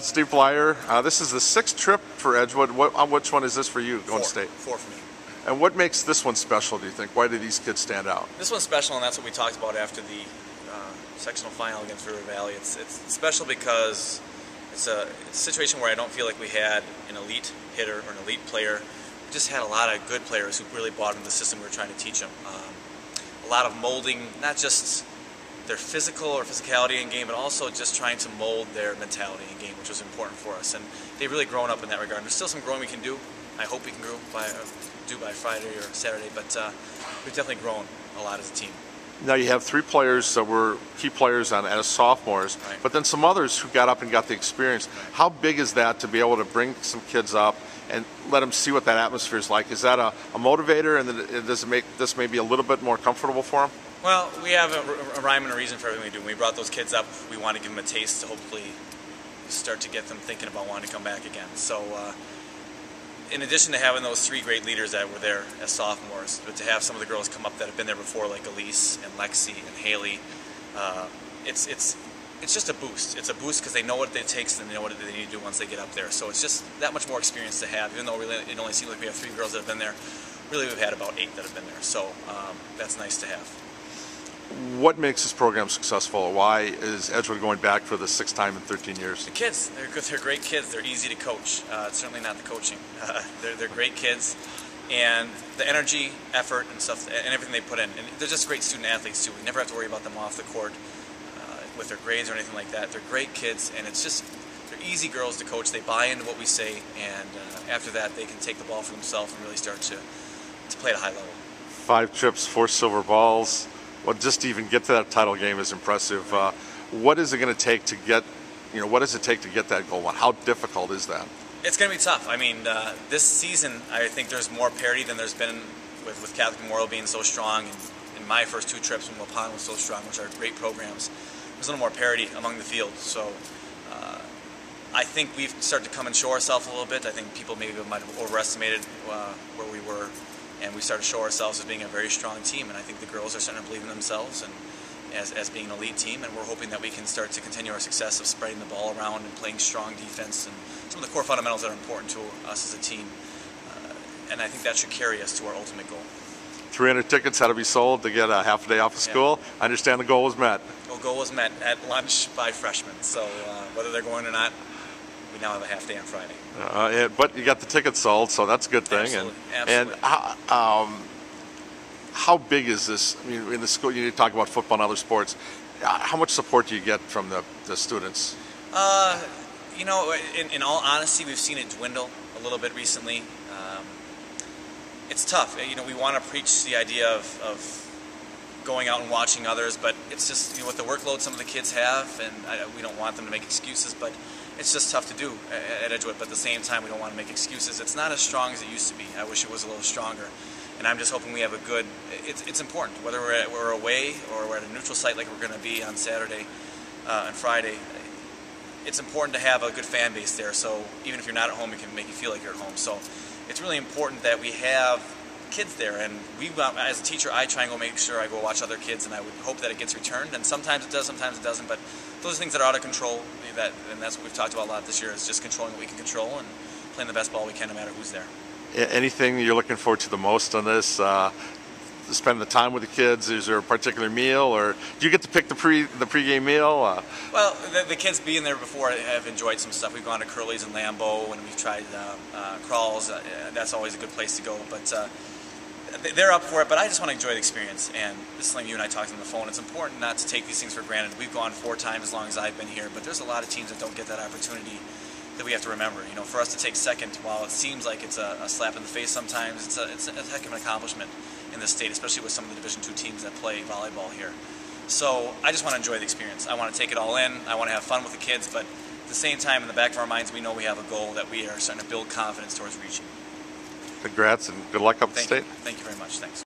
Steve Bleier, this is the sixth trip for Edgewood. Which one is this for you, going state? Four for me. And what makes this one special, do you think? Why do these kids stand out? This one's special, and that's what we talked about after the sectional final against River Valley. It's special because it's a situation where I don't feel like we had an elite hitter or an elite player. We just had a lot of good players who really bought into the system we were trying to teach them. A lot of molding, not just their physical or physicality in game, but also just trying to mold their mentality in game, which was important for us. And they've really grown up in that regard. There's still some growing we can do. I hope we can do by Friday or Saturday, but we've definitely grown a lot as a team. Now you have three players that were key players as sophomores, right, but then some others who got up and got the experience. Right. How big is that to be able to bring some kids up and let them see what that atmosphere is like? Is that a motivator, and does it make this maybe a little bit more comfortable for them? Well, we have a rhyme and a reason for everything we do. When we brought those kids up, we want to give them a taste to hopefully start to get them thinking about wanting to come back again. So in addition to having those three great leaders that were there as sophomores, but to have some of the girls come up that have been there before, like Elise and Lexi and Haley, it's just a boost. It's a boost because they know what it takes and they know what they need to do once they get up there. So it's just that much more experience to have, even though it only seems like we have three girls that have been there. Really, we've had about 8 that have been there. So that's nice to have. What makes this program successful? Why is Edgewood going back for the 6th time in 13 years? The kids, they're great kids. They're easy to coach. It's certainly not the coaching. They're great kids, and the energy, effort, and stuff, and everything they put in. And they're just great student athletes too. We never have to worry about them off the court with their grades or anything like that. They're great kids, and they're easy girls to coach. They buy into what we say, and after that, they can take the ball for themselves and really start to play at a high level. 5 trips, 4 silver balls. Well, just to even get to that title game is impressive. What is it going to take to get, what does it take to get that goal? How difficult is that? It's going to be tough. I mean, this season, I think there's more parity than there's been with Catholic Memorial being so strong. And in my first 2 trips when Waupun was so strong, which are great programs, there's a little more parity among the field. So I think we've started to come and show ourselves a little bit. I think people maybe might have overestimated where we were. And we started to show ourselves as being a very strong team, and I think the girls are starting to believe in themselves and as being an elite team, and we're hoping that we can start to continue our success of spreading the ball around and playing strong defense and some of the core fundamentals that are important to us as a team. And I think that should carry us to our ultimate goal. 300 tickets had to be sold to get a half a day off of school. Yeah. I understand the goal was met. The goal was met at lunch by freshmen, so whether they're going or not, we now have a half day on Friday. But you got the tickets sold, so that's a good thing. Absolutely. And how big is this? I mean, in the school, you talk about football and other sports. How much support do you get from the students? In all honesty, we've seen it dwindle a little bit recently. It's tough. We want to preach the idea of going out and watching others, but it's just with the workload some of the kids have, and we don't want them to make excuses, but it's just tough to do at Edgewood. But at the same time, we don't want to make excuses. It's not as strong as it used to be. I wish it was a little stronger, and I'm just hoping we have a good. It's important whether we're away or we're at a neutral site like we're going to be on Saturday and Friday. It's important to have a good fan base there. So even if you're not at home, it can make you feel like you're at home. So it's really important that we have kids there, and as a teacher, I try and go make sure I go watch other kids, and I would hope that it gets returned, and sometimes it does, sometimes it doesn't, but those are things that are out of control, and that's what we've talked about a lot this year, is just controlling what we can control and playing the best ball we can no matter who's there. Anything you're looking forward to the most on this? Spend the time with the kids? Is there a particular meal, or do you get to pick the pregame meal? Well, the kids being there before have enjoyed some stuff. We've gone to Curly's and Lambeau, and we've tried Crawls. That's always a good place to go, but they're up for it, but I just want to enjoy the experience. And this is something you and I talked on the phone. It's important not to take these things for granted. We've gone 4 times as long as I've been here, but there's a lot of teams that don't get that opportunity that we have to remember. For us to take second, while it seems like it's a slap in the face sometimes, it's a heck of an accomplishment in this state, especially with some of the Division II teams that play volleyball here. So I just want to enjoy the experience. I want to take it all in. I want to have fun with the kids, but at the same time, in the back of our minds, we know we have a goal that we are starting to build confidence towards reaching. Congrats and good luck up the state. Thank you very much. Thanks.